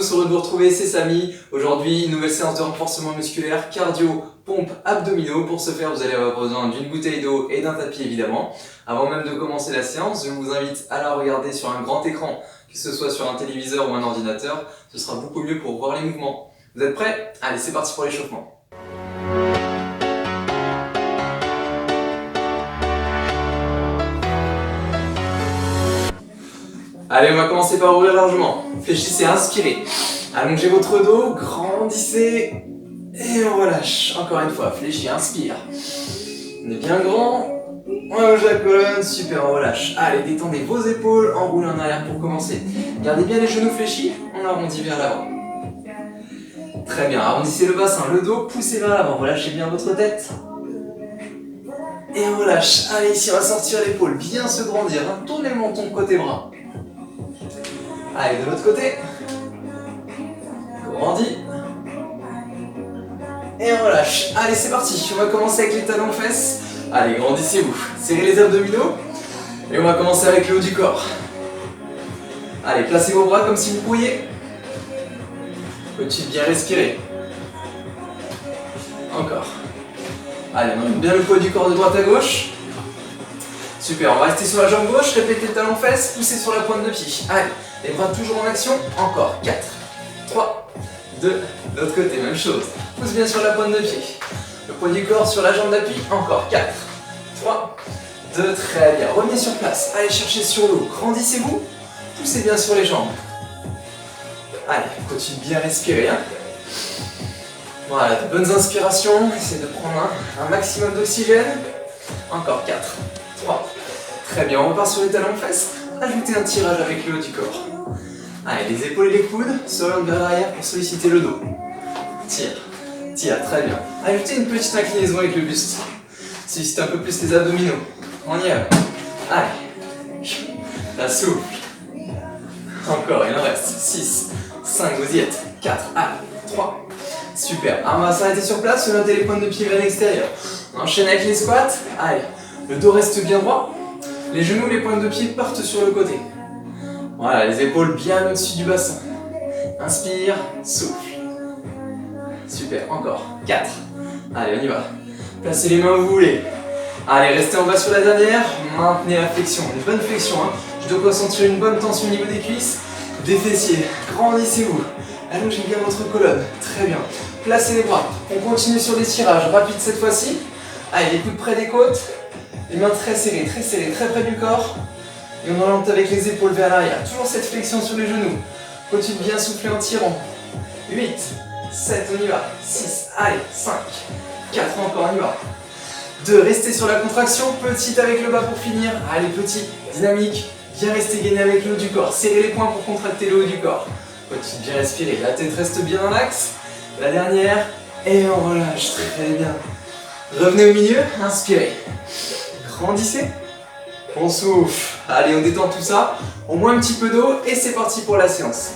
tous, heureux de vous retrouver, c'est Samy. Aujourd'hui, une nouvelle séance de renforcement musculaire, cardio, pompe, abdominaux. Pour ce faire, vous allez avoir besoin d'une bouteille d'eau et d'un tapis évidemment. Avant même de commencer la séance, je vous invite à la regarder sur un grand écran, que ce soit sur un téléviseur ou un ordinateur. Ce sera beaucoup mieux pour voir les mouvements. Vous êtes prêts? Allez, c'est parti pour l'échauffement. Allez, on va commencer par ouvrir largement. Fléchissez, inspirez. Allongez votre dos, grandissez. Et on relâche. Encore une fois, fléchis, inspire. On est bien grand. On allonge la colonne, super, on relâche. Allez, détendez vos épaules, enroulez en arrière pour commencer. Gardez bien les genoux fléchis, on arrondit vers l'avant. Très bien, arrondissez le bassin, le dos, poussez vers l'avant. Relâchez bien votre tête. Et on relâche. Allez, ici, on va sortir l'épaule, bien se grandir. Tournez le menton côté bras. Allez, de l'autre côté. Grandis. Et on relâche. Allez, c'est parti. On va commencer avec les talons aux fesses. Allez, grandissez-vous. Serrez les abdominaux. Et on va commencer avec le haut du corps. Allez, placez vos bras comme si vous pourriez. Continuez de bien respirer. Encore. Allez, on monte bien le poids du corps de droite à gauche. Super, on va rester sur la jambe gauche, répétez le talon fesses, poussez sur la pointe de pied. Allez, les bras toujours en action, encore. 4, 3, 2, de l'autre côté, même chose. Pousse bien sur la pointe de pied. Le poids du corps sur la jambe d'appui, encore. 4, 3, 2, très bien. Revenez sur place, allez chercher sur l'eau, grandissez-vous, poussez bien sur les jambes. Allez, continue de bien respirer. Voilà, de bonnes inspirations, essayez de prendre un maximum d'oxygène. Encore 4, 3, très bien, on repart sur les talons fesses. Ajoutez un tirage avec le haut du corps. Allez, les épaules et les coudes s'orientent vers l'arrière pour solliciter le dos. Tire, tire, très bien. Ajoutez une petite inclinaison avec le buste. Sollicitez un peu plus les abdominaux. On y va. Allez, la souffle. Encore, il en reste. 6, 5, vous y êtes. 4, allez, 3. Super. Alors, on va s'arrêter sur place, orienter les pointes de pied vers l'extérieur. On enchaîne avec les squats. Allez, le dos reste bien droit. Les genoux, les pointes de pied partent sur le côté. Voilà, les épaules bien au-dessus du bassin. Inspire, souffle. Super, encore. 4. Allez, on y va. Placez les mains où vous voulez. Allez, restez en bas sur la dernière. Maintenez la flexion. Une bonne flexion. Je dois ressentir une bonne tension au niveau des cuisses, des fessiers. Grandissez-vous. Allongez bien votre colonne. Très bien. Placez les bras. On continue sur des tirages rapides cette fois-ci. Allez, les coudes près des côtes. Les mains très serrées, très près du corps. Et on oriente avec les épaules vers l'arrière. Toujours cette flexion sur les genoux. Continue de bien souffler en tirant. 8, 7, on y va. 6, allez, 5, 4, encore, on y va. 2, restez sur la contraction. Petite avec le bas pour finir. Allez, petit, dynamique. Bien rester gainé avec le haut du corps. Serrez les poings pour contracter le haut du corps. Continue de bien respirer. La tête reste bien dans l'axe. La dernière. Et on relâche. Très bien. Revenez au milieu. Inspirez. Grandissez. On souffle. Allez, on détend tout ça. On boit un petit peu d'eau et c'est parti pour la séance.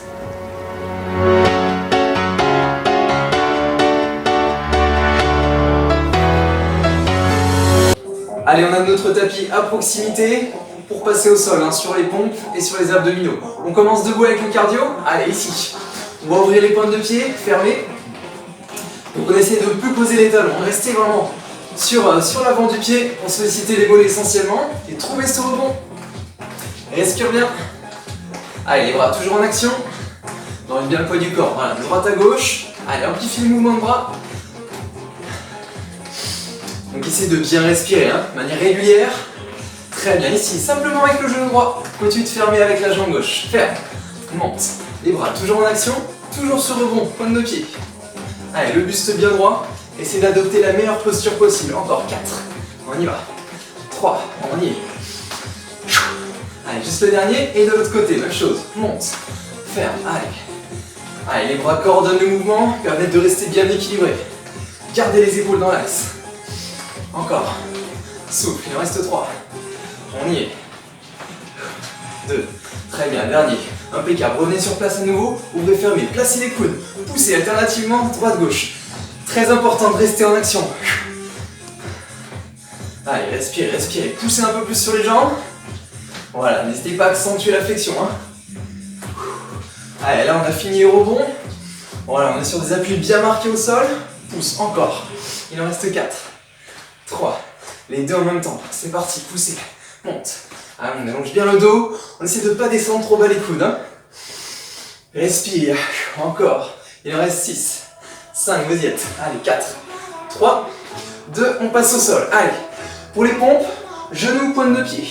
Allez, on a notre tapis à proximité pour passer au sol, sur les pompes et sur les abdominaux. On commence debout avec le cardio. Allez, ici. On va ouvrir les pointes de pied, fermer. Donc on essaie de ne plus poser les talons. Restez vraiment sur l'avant du pied pour solliciter l'épaule essentiellement et trouver ce rebond. Respire bien. Allez, les bras toujours en action. On oriente bien le poids du corps. Voilà, de droite à gauche. Allez, amplifie le mouvement de bras. Donc essayez de bien respirer, de manière régulière. Très bien, ici, simplement avec le genou droit. Continue de fermer avec la jambe gauche. Ferme. Monte. Les bras toujours en action. Toujours ce rebond, pointe de pied. Allez, le buste bien droit. Essayez d'adopter la meilleure posture possible. Encore 4. On y va. 3. On y est. Allez, juste le dernier. Et de l'autre côté, même chose. Monte. Ferme. Allez. Allez, les bras coordonnent le mouvement. Permettent de rester bien équilibré. Gardez les épaules dans l'axe. Encore. Souffle. Il en reste 3. On y est. 2. Très bien. Dernier. Impeccable. Revenez sur place à nouveau. Ouvrez, fermez. Placez les coudes. Poussez alternativement droite-gauche. Très important de rester en action. Allez, respirez, respirez. Poussez un peu plus sur les jambes. Voilà, n'hésitez pas à accentuer la flexion. Allez, là on a fini les rebonds. Voilà, on est sur des appuis bien marqués au sol. Pousse, encore. Il en reste 4. 3. Les deux en même temps. C'est parti, poussez. Monte. Ah, on allonge bien le dos. On essaie de ne pas descendre trop bas les coudes. Hein. Respire. Encore. Il en reste 6. 5, vous y êtes. Allez, 4. 3. 2, on passe au sol. Allez. Pour les pompes, genoux, pointe de pied.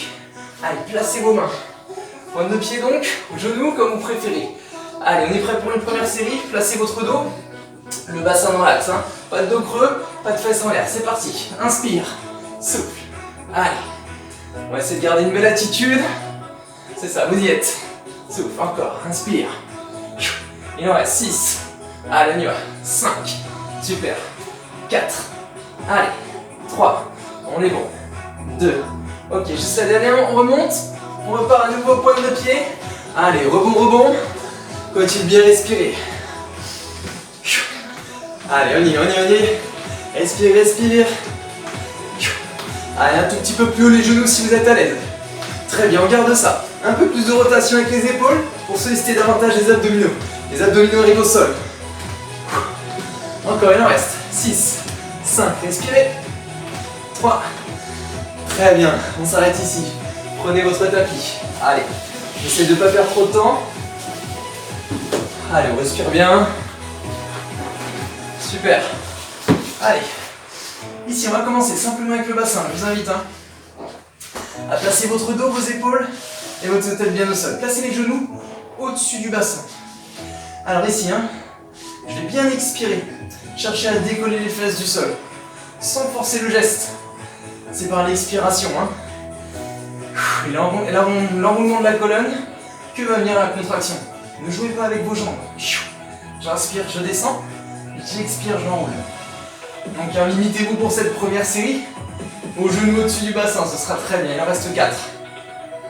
Allez, placez vos mains. Pointe de pied donc, genoux comme vous préférez. Allez, on est prêt pour une première série. Placez votre dos. Le bassin dans l'axe. Hein. Pas de dos creux, pas de fesses en l'air. C'est parti. Inspire. Souffle. Allez. On va essayer de garder une belle attitude. C'est ça, vous y êtes. Souffle, encore. Inspire. Il en reste 6. Allez, on y va. 5. Super. 4. Allez. 3. On est bon. 2. Ok, juste la dernière, on remonte. On repart à nouveau pointe de pied. Allez, rebond, rebond. Continue de bien respirer. Allez, on y est. Respire, respire. Allez, un tout petit peu plus haut les genoux si vous êtes à l'aise. Très bien, on garde ça. Un peu plus de rotation avec les épaules pour solliciter davantage les abdominaux. Les abdominaux arrivent au sol. Encore, il en reste. 6, 5, respirez. 3. Très bien, on s'arrête ici. Prenez votre tapis. Allez, j'essaie de ne pas perdre trop de temps. Allez, on respire bien. Super. Allez. Ici, on va commencer simplement avec le bassin. Je vous invite à placer votre dos, vos épaules et votre tête bien au sol. Placez les genoux au-dessus du bassin. Alors ici, je vais bien expirer. Cherchez à décoller les fesses du sol sans forcer le geste. C'est par l'expiration. Et l'enroulement de la colonne, que va venir la contraction. Ne jouez pas avec vos jambes. J'inspire, je descends. J'expire, je m'enroule. Donc limitez-vous pour cette première série aux genoux au-dessus du bassin, ce sera très bien. Il en reste 4.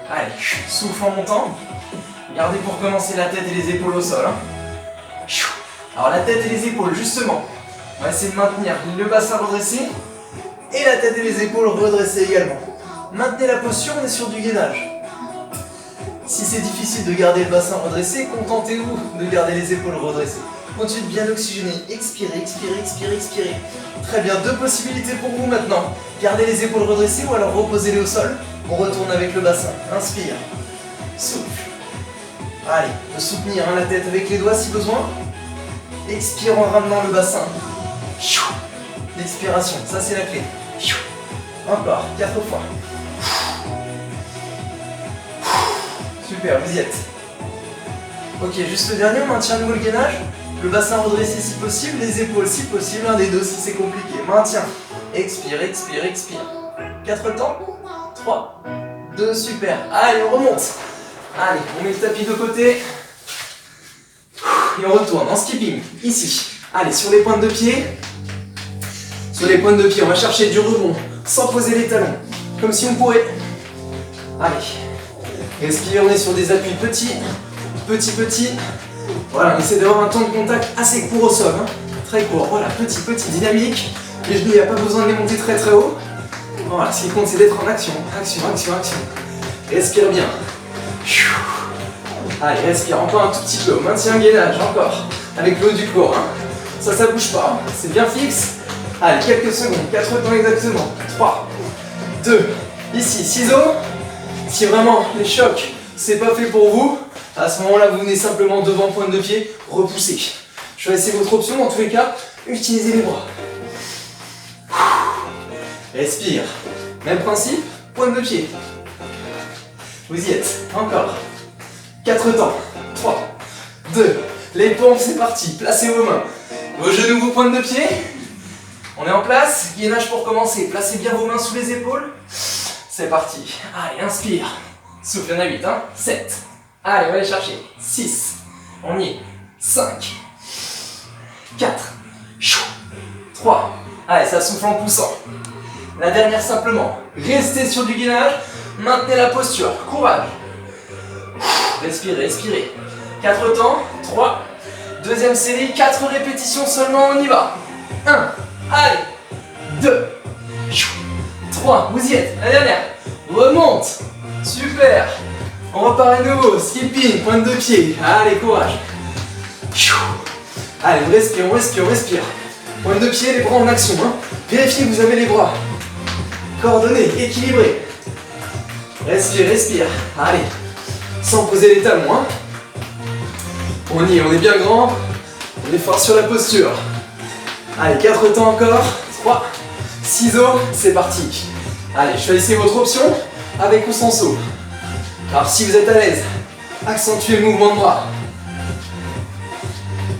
Allez, souffle en montant. Gardez pour commencer la tête et les épaules au sol. Alors la tête et les épaules, justement, on va essayer de maintenir le bassin redressé et la tête et les épaules redressées également. Maintenez la posture, on est sur du gainage. Si c'est difficile de garder le bassin redressé, contentez-vous de garder les épaules redressées. Continuez de bien oxygéner. Expirez, expirez, expirez, expirez. Très bien, 2 possibilités pour vous maintenant. Gardez les épaules redressées ou alors reposez-les au sol. On retourne avec le bassin. Inspire. Souffle. Allez, on peut soutenir la tête avec les doigts si besoin. Expire en ramenant le bassin. L'expiration, ça c'est la clé. Encore, 4 fois. Super, vous y êtes. Ok, juste le dernier, on maintient à nouveau le gainage. Le bassin redressé si possible, les épaules si possible, un des deux si c'est compliqué. Maintien. Expire, expire, expire. 4 temps. 3, 2, super. Allez, on remonte. Allez, on met le tapis de côté. Et on retourne en skipping, ici. Allez, sur les pointes de pied. Sur les pointes de pied, on va chercher du rebond, sans poser les talons. Comme si on courait. Allez. Respire, on est sur des appuis petits. Petit. Voilà, on essaie d'avoir un temps de contact assez court au sol. Très court. Voilà, petit, dynamique. Les genoux, il n'y a pas besoin de les monter très très haut. Voilà, ce qui compte, c'est d'être en action. Action. Respire bien. Allez, respire encore un tout petit peu. Maintien gainage, encore. Avec le haut du corps. Ça bouge pas. C'est bien fixe. Allez, quelques secondes. 4 temps exactement. 3, 2, ici, ciseaux. Si vraiment les chocs, c'est pas fait pour vous, à ce moment-là, vous venez simplement devant pointe de pied, repoussez. Choisissez votre option, dans tous les cas, utilisez les bras. Respire. Même principe, pointe de pied. Vous y êtes. Encore. 4 temps. 3, 2, les pompes, c'est parti. Placez vos mains. Vos genoux, vos pointes de pied. On est en place. Gainage pour commencer. Placez bien vos mains sous les épaules. C'est parti. Allez, inspire. Souffle, il y en a 8, 7. Allez, on va aller chercher. 6. On y est. 5. 4. 3. Allez, ça souffle en poussant. La dernière simplement. Restez sur du gainage. Maintenez la posture. Courage. Respirez. 4 temps. 3. Deuxième série. 4 répétitions seulement. On y va. 1. Allez. 2. 3. Vous y êtes. La dernière. Remonte. Super. On repart à nouveau. Skipping. Pointe de pied. Allez, courage. Allez, on respire, on respire, on respire. Pointe de pied, les bras en action. Hein. Vérifiez que vous avez les bras coordonnés, équilibrés. Respire, respire. Allez, sans poser les talons. Hein. On y est, on est bien grand. On est fort sur la posture. Allez, 4 temps encore. 3, ciseaux, c'est parti. Allez, choisissez votre option, avec ou sans saut. Alors si vous êtes à l'aise, accentuez le mouvement de bras.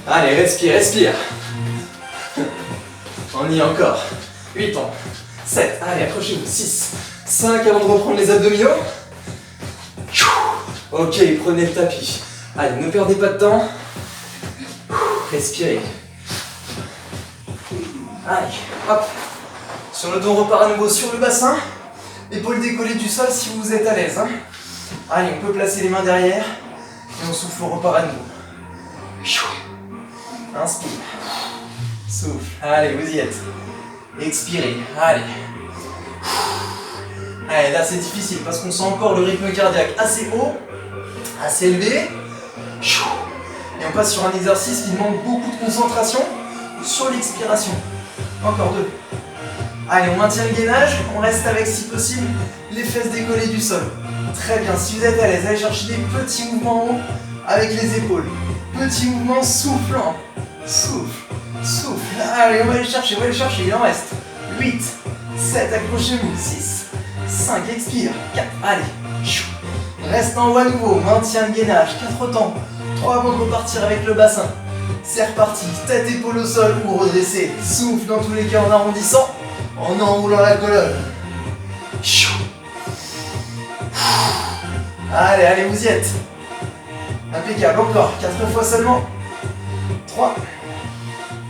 Allez, respire, respire. On y est encore. 8 ans. 7, allez, accrochez-vous. 6, 5 avant de reprendre les abdominaux. Ok, prenez le tapis. Allez, ne perdez pas de temps. Respirez. Allez, hop. Sur le dos, on repart à nouveau sur le bassin. Épaules décollées du sol si vous êtes à l'aise. Hein. Allez, on peut placer les mains derrière. Et on souffle, on repart à nouveau. Inspire. Souffle. Allez, vous y êtes. Expirez. Allez. Allez, là c'est difficile parce qu'on sent encore le rythme cardiaque assez haut, assez élevé. Et on passe sur un exercice qui demande beaucoup de concentration sur l'expiration. Encore 2. Allez, on maintient le gainage, on reste avec, si possible, les fesses décollées du sol. Très bien, si vous êtes à l'aise, allez chercher des petits mouvements en haut avec les épaules. Petits mouvements soufflants. Souffle, souffle. Allez, on va les chercher, il en reste. 8, 7, accrochez-vous. 6, 5, expire. 4, allez. Reste en haut à nouveau, maintien le gainage. 4 temps. 3 avant de repartir avec le bassin. C'est reparti, tête, épaule au sol ou redresser. Souffle dans tous les cas en arrondissant, en enroulant la colonne. Allez, allez, vous y êtes. Impeccable, encore. 4 fois seulement. 3.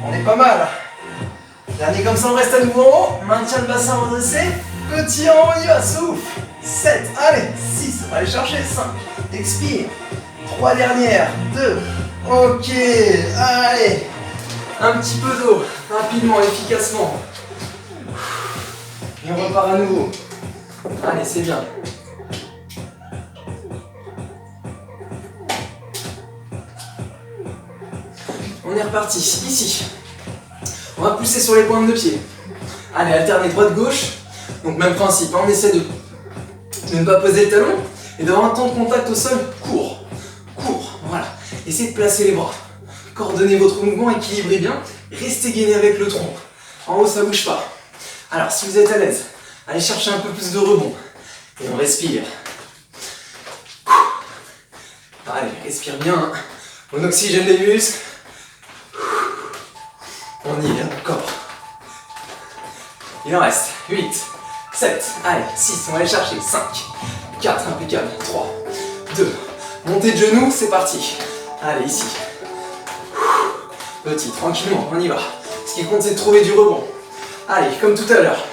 On est pas mal. Dernier comme ça, on reste à nouveau en haut. Maintien le bassin redressé. Petit en haut, on y va, souffle. 7, allez, 6, on va aller chercher. 5, expire. 3 dernières, 2. Ok, allez. Un petit peu d'eau, rapidement, efficacement. Et on repart à nouveau. Allez, c'est bien. On est reparti, ici. On va pousser sur les pointes de pied. Allez, alterner droite-gauche. Donc même principe, hein, on essaie de ne pas poser le talon et d'avoir un temps de contact au sol court. Court, voilà. Essayez de placer les bras. Coordonnez votre mouvement, équilibrez bien. Restez gainé avec le tronc. En haut, ça ne bouge pas. Alors, si vous êtes à l'aise, allez chercher un peu plus de rebond. Et on respire. Allez, respire bien. On oxygène les muscles. On y est, encore. Il en reste 8, 7, allez, 6, on va aller chercher, 5, 4, impeccable, 3, 2, montée de genoux, c'est parti. Allez, ici. Petit, tranquillement, on y va. Ce qui compte, c'est de trouver du rebond. Allez, comme tout à l'heure.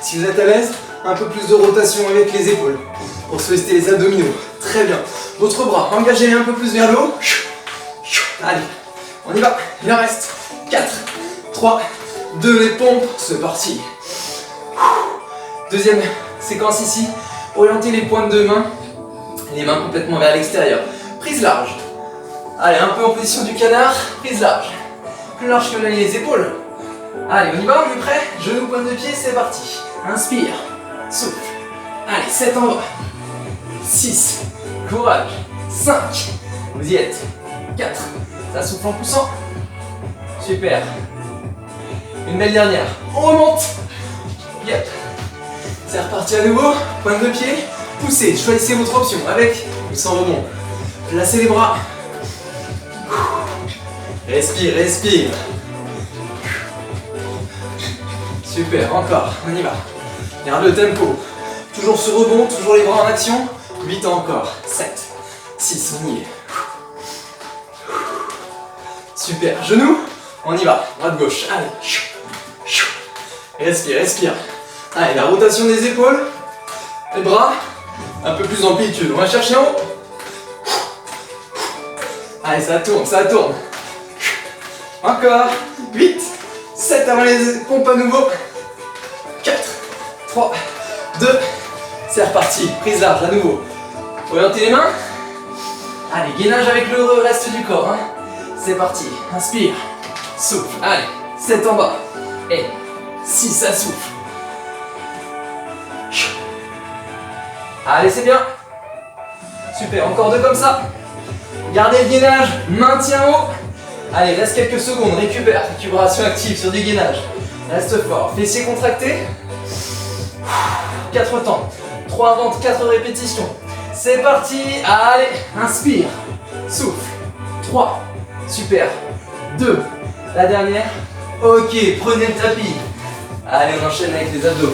Si vous êtes à l'aise, un peu plus de rotation avec les épaules pour solliciter les abdominaux. Très bien. Votre bras, engagez-les un peu plus vers le haut. Allez, on y va. Il en reste 4, 3, 2, les pompes, c'est parti. Deuxième séquence ici, orientez les pointes de main, les mains complètement vers l'extérieur. Prise large. Allez, un peu en position du canard, prise large. Plus large que les épaules. Allez, on y va, on est prêt? Genoux, pointe de pied, c'est parti. Inspire, souffle. Allez, 7 en bas. 6, courage. 5, vous y êtes. 4, ça souffle en poussant. Super. Une belle dernière. On remonte. Yep. C'est reparti à nouveau. Pointe de pied. Poussez. Choisissez votre option. Avec ou sans rebond. Placez les bras. Respire, respire. Super. Encore. On y va. Garde le tempo. Toujours ce rebond. Toujours les bras en action. 8 encore. 7, 6. On y est. Super. Genoux. On y va. Droite-gauche. Allez. Respire, respire. Allez, la rotation des épaules. Les bras. Un peu plus d'amplitude. On va chercher en haut. Allez, ça tourne, ça tourne. Encore. 8, 7 avant les pompes à nouveau. 4, 3, 2. C'est reparti. Prise large à nouveau. Orientez les mains. Allez, gainage avec le reste du corps. Hein. C'est parti, inspire, souffle, allez, 7 en bas, et 6 à souffle. Allez, c'est bien. Super, encore 2 comme ça. Gardez le gainage, maintien haut. Allez, reste quelques secondes, récupération active sur du gainage. Reste fort, fessiers contractés. 4 temps, 3 ventes, 4 répétitions. C'est parti, allez, inspire, souffle, 3, super, 2, la dernière. Ok, prenez le tapis. Allez, on enchaîne avec les abdos.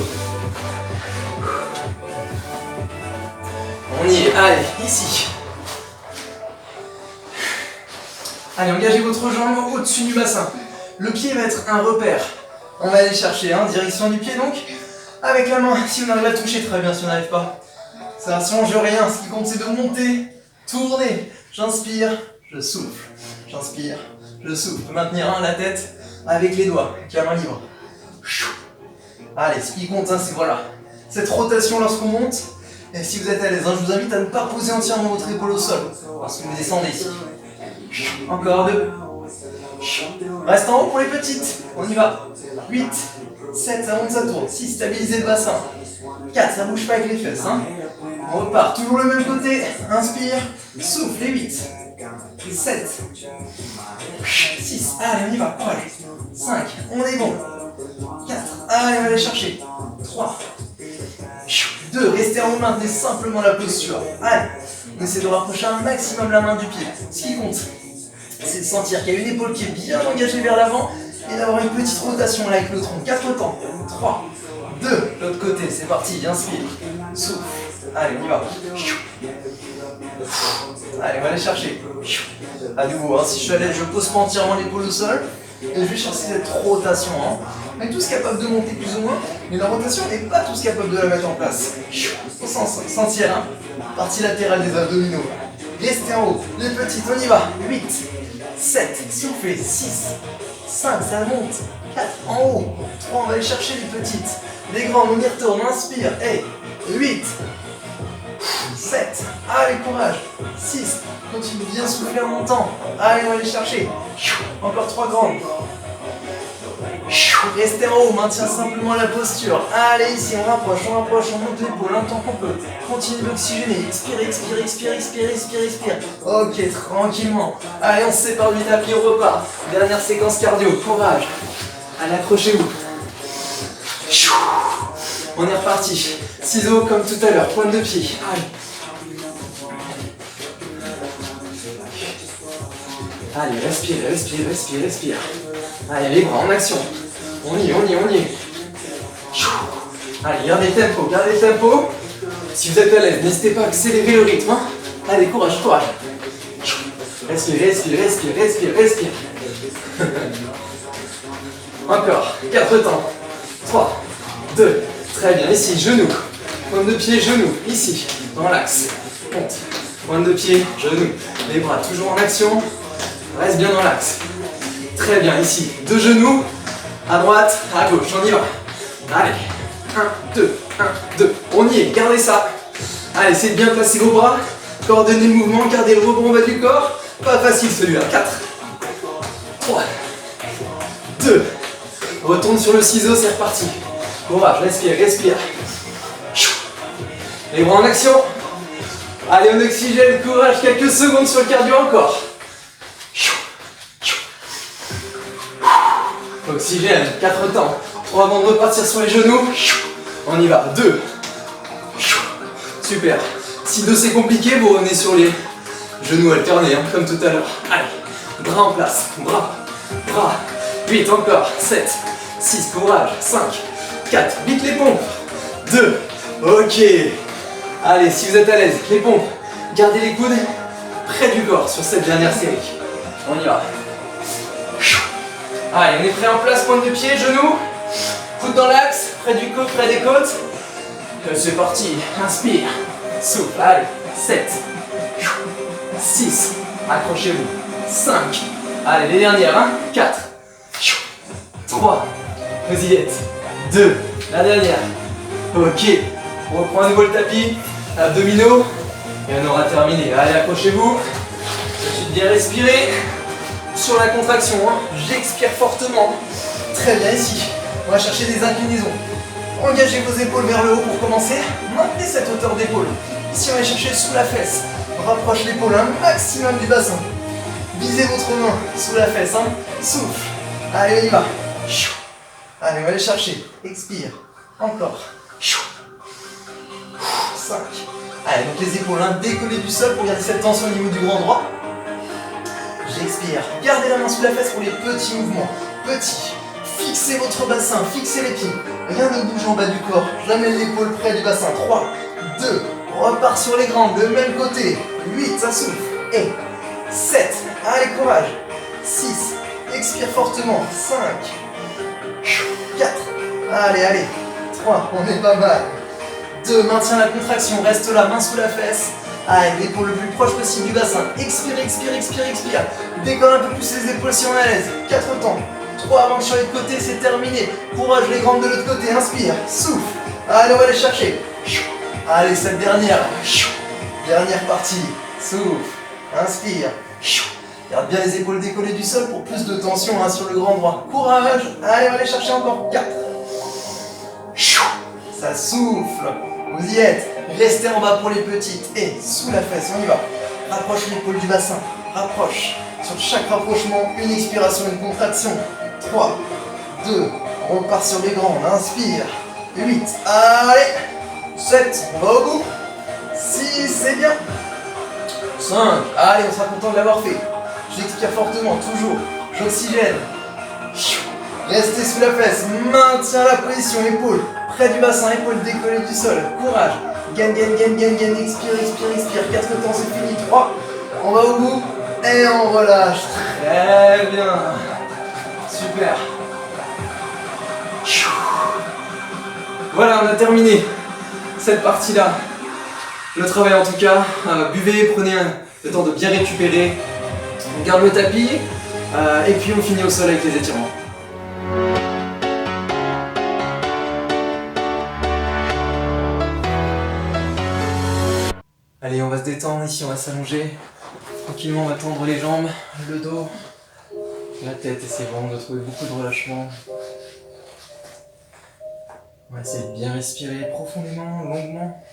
On y est, allez, ici. Allez, engagez votre jambe au-dessus du bassin. Le pied va être un repère. On va aller chercher, direction du pied donc. Avec la main, si on arrive à toucher, très bien, si on n'arrive pas. Ça ne change rien, ce qui compte c'est de monter, tourner. J'inspire, je souffle. J'inspire, je souffle. Maintenir la tête avec les doigts, main libre. Allez, ce qui compte, c'est voilà, cette rotation lorsqu'on monte. Et si vous êtes à l'aise, je vous invite à ne pas poser entièrement votre épaule au sol lorsque vous descendez ici. Encore 2. Reste en haut pour les petites. On y va. 8, 7, ça monte, ça tourne. 6, stabilisez le bassin. 4, ça bouge pas avec les fesses. On repart, toujours le même côté. Inspire, souffle, et 8. 7. 6, allez, on y va. 5, on est bon. 4, allez, on va aller chercher. 3. 2, restez en haut, maintenez simplement la posture. Allez, on essaie de rapprocher un maximum la main du pied. Ce qui compte, c'est de sentir qu'il y a une épaule qui est bien engagée vers l'avant et d'avoir une petite rotation là avec le tronc. 4 temps. 3, 2, l'autre côté, c'est parti, inspire, souffle. Allez, on y va. Allez, on va aller chercher. À nouveau, si je suis à l'aise, je pose pas entièrement l'épaule au sol. Et je vais chercher cette rotation. On est tous capables de monter plus ou moins, mais la rotation n'est pas tous capables de la mettre en place. Faut sentir, partie latérale des abdominaux. Restez en haut, les petites, on y va. 8, 7, soufflez, 6, 5, ça monte. 4, en haut. 3, on va aller chercher les petites. Les grandes, on y retourne, inspire. Et 8, 7, allez, courage. 6, continue bien souffler en montant. Allez, on va aller chercher. Encore 3 grandes. Restez en haut, maintient simplement la posture. Allez, ici, on rapproche, on monte l'épaule, un temps qu'on peut. Continue d'oxygéner. Expire, expire, expire, expire, expire, expire. Ok, tranquillement. Allez, on se sépare du tapis, on repart. Dernière séquence cardio, courage. Allez, accrochez-vous. On est reparti. Ciseaux comme tout à l'heure, pointe de pied. Allez. Allez, respire, respire, respire, respire. Allez, les bras en action. On y est, on y est, on y est. Allez, gardez le tempo, gardez le tempo. Si vous êtes à l'aise, n'hésitez pas à accélérer le rythme. Allez, courage, courage. Respire, respire, respire, respire, respire. Encore, 4 temps. 3, 2, très bien, ici, genou. Pointe de pied, genou, ici, dans l'axe. Monte. Pointe de pied, genou. Les bras toujours en action. Reste bien dans l'axe. Très bien, ici, 2 genoux, à droite, à gauche, on y va. Allez, 1, 2, 1, 2, on y est, gardez ça. Allez, essayez de bien placer vos bras, coordonnez le mouvement, gardez le rebond en bas du corps. Pas facile celui-là, 4, 3, 2, retourne sur le ciseau, c'est reparti. Courage, respire, respire. Les bras en action. Allez, on oxygène, courage, quelques secondes sur le cardio encore. Oxygène, 4 temps. 3 avant de repartir sur les genoux. On y va, 2. Super. Si 2 c'est compliqué, vous revenez sur les genoux alternés, comme tout à l'heure. Allez, bras en place, bras, bras. 8 encore, 7, 6, courage, 5, 4, vite les pompes. 2, ok. Allez, si vous êtes à l'aise, les pompes, gardez les coudes près du corps sur cette dernière série. On y va. Allez, on est prêt en place, pointe de pied, genou, coude dans l'axe, près des côtes. C'est parti, inspire, souffle, allez, 7, 6, accrochez-vous, 5, allez, les dernières, 4, 3, vous y êtes, 2, la dernière, ok, on reprend à nouveau le tapis, abdominaux, et on aura terminé, allez, accrochez-vous, tout de suite bien respirer. sur la contraction, hein. J'expire fortement. Très bien, ici. On va chercher des inclinaisons. Engagez vos épaules vers le haut pour commencer. Maintenez cette hauteur d'épaule. Ici, on va chercher sous la fesse. Rapproche l'épaule un maximum du bassin. Visez votre main sous la fesse. Hein. Souffle. Allez, on y va. Allez, on va aller chercher. Expire. Encore. 5. Allez, donc les épaules décollées du sol pour garder cette tension au niveau du grand droit. J'expire. Gardez la main sous la fesse pour les petits mouvements. Petits. Fixez votre bassin, fixez les pieds. Rien ne bouge en bas du corps. J'amène l'épaule près du bassin. 3, 2, repart sur les grandes, de même côté. 8, ça souffle. Et 7, allez, courage. 6, expire fortement. 5, 4, allez. 3, on est pas mal. 2, maintiens la contraction, reste là, main sous la fesse. Allez, l'épaule le plus proche possible du bassin. Expire. Décolle un peu plus les épaules si on est à l'aise. 4 temps. 3 avant de changer de côté, c'est terminé. Courage les grandes de l'autre côté, inspire, souffle. Allez, on va les chercher. Allez, cette dernière. Dernière partie. Souffle, inspire. Garde bien les épaules décollées du sol pour plus de tension sur le grand droit. Courage. Allez, on va les chercher encore. 4. Ça souffle. Vous y êtes. Restez en bas pour les petites. Et sous la fesse, on y va. Rapproche l'épaule du bassin. Rapproche. Sur chaque rapprochement, une expiration, une contraction. 3, 2, on repart sur les grandes. Inspire. 8, allez. 7, on va au bout. 6, c'est bien. 5, allez, on sera content de l'avoir fait. J'expire fortement, toujours. J'oxygène. Restez sous la fesse. Maintiens la position, épaule près du bassin, épaule décollée du sol. Courage. Gagne. Expire. 4 temps, c'est fini. 3, on va au bout. Et on relâche. Très bien. Super. Voilà, on a terminé cette partie-là. Le travail en tout cas. Buvez, prenez le temps de bien récupérer. On garde le tapis. Et puis on finit au sol avec les étirements. Allez, on va se détendre ici, on va s'allonger. Tranquillement, on va tendre les jambes, le dos, la tête, essayons de trouver beaucoup de relâchement. On va essayer de bien respirer profondément, longuement.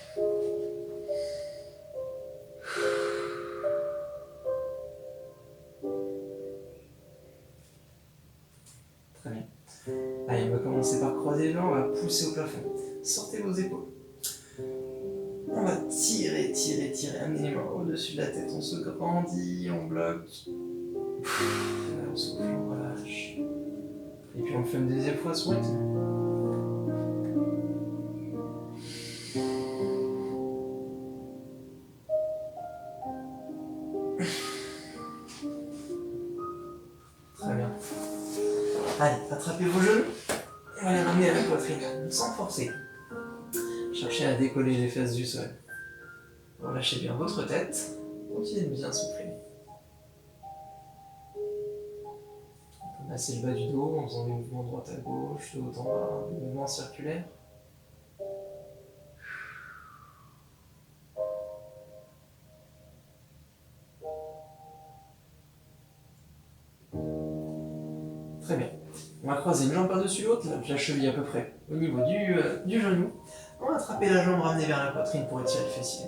Très bien. Allez, on va commencer par croiser les jambes, on va pousser au plafond. Sortez vos épaules. On va tirer, amener les mains au-dessus de la tête, on se grandit, on bloque. Là, on souffle, on relâche. Et puis on le fait une deuxième fois sur le rythme. Très bien. Allez, attrapez vos genoux. On va les ramener à la poitrine, sans forcer. Cherchez à décoller les fesses du sol. Relâchez bien votre tête. Continuez de bien souffler. On peut masser le bas du dos en faisant des mouvements de droite à gauche, de haut en bas, des mouvements circulaires. Très bien. On va croiser une jambe par-dessus l'autre, la cheville à peu près au niveau du genou. On va attraper la jambe, ramener vers la poitrine pour étirer le fessier.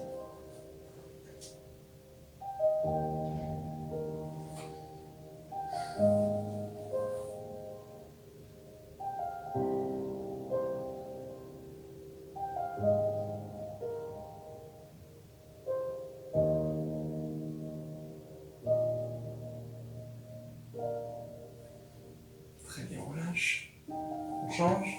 Très bien, on relâche. On change.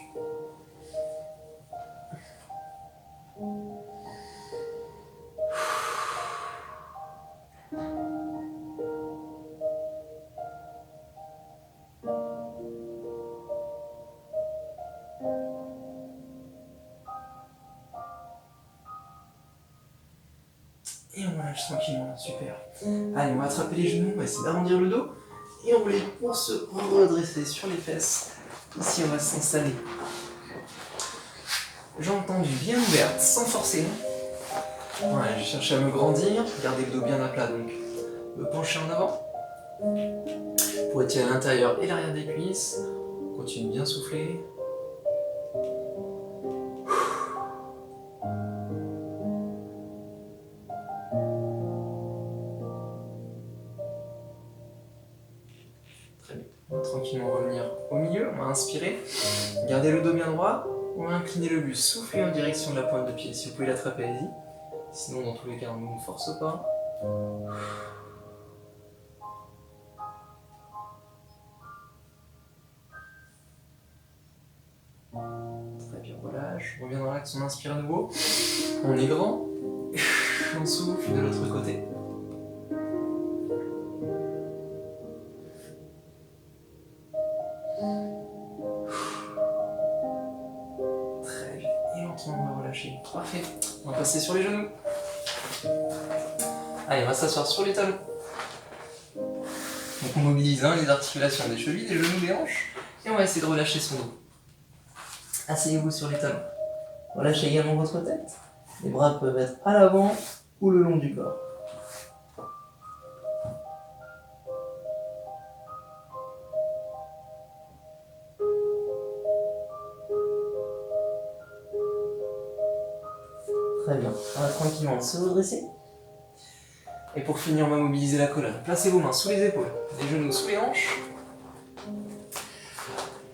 Et on relâche tranquillement, super. Allez, on va attraper les genoux, on va essayer d'arrondir le dos. Et on va pour se redresser sur les fesses. Ici, on va s'installer. Jambes tendues, bien ouvertes, sans forcer. Voilà, je cherche à me grandir, garder le dos bien à plat, donc me pencher en avant. Pour étirer l'intérieur et l'arrière des cuisses. Continue de bien souffler. Très bien. On va tranquillement revenir au milieu. On va inspirer. Gardez le dos bien droit. On va incliner le buste. Soufflez en direction de la pointe de pied. Si vous pouvez l'attraper, allez-y. Sinon, dans tous les cas, on ne force pas. Très bien, relâche. On revient dans l'axe, on inspire à nouveau. On est grand. On souffle de l'autre côté. Très bien. Et lentement, on va relâcher. Parfait. On va passer sur les genoux. Allez, on va s'asseoir sur les talons. Donc on mobilise les articulations des chevilles, des genoux, des hanches. Et on va essayer de relâcher son dos. Asseyez-vous sur les talons. Relâchez également votre tête. Les bras peuvent être à l'avant ou le long du corps. Très bien. On va tranquillement se redresser. Et pour finir, on va mobiliser la colonne. Placez vos mains sous les épaules, les genoux sous les hanches.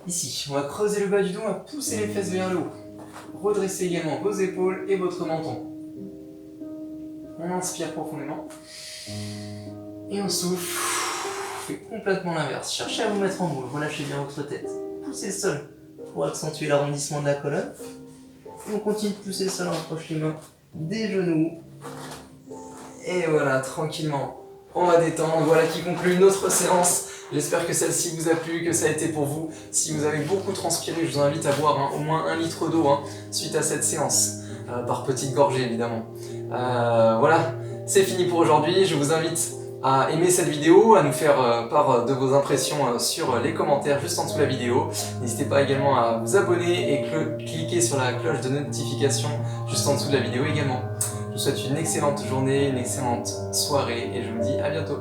Ici, on va creuser le bas du dos, on va pousser les fesses vers le haut. Redressez également vos épaules et votre menton. On inspire profondément. Et on souffle. On fait complètement l'inverse. Cherchez à vous mettre en boule, relâchez bien votre tête. Poussez le sol pour accentuer l'arrondissement de la colonne. Et on continue de pousser le sol, on rapproche les mains des genoux. Et voilà, tranquillement, on va détendre. Voilà qui conclut notre séance. J'espère que celle-ci vous a plu, que ça a été pour vous. Si vous avez beaucoup transpiré, je vous invite à boire au moins 1 litre d'eau suite à cette séance, par petites gorgées évidemment. Voilà, c'est fini pour aujourd'hui. Je vous invite à aimer cette vidéo, à nous faire part de vos impressions sur les commentaires juste en dessous de la vidéo. N'hésitez pas également à vous abonner et cliquer sur la cloche de notification juste en dessous de la vidéo également. Je vous souhaite une excellente journée, une excellente soirée et je vous dis à bientôt.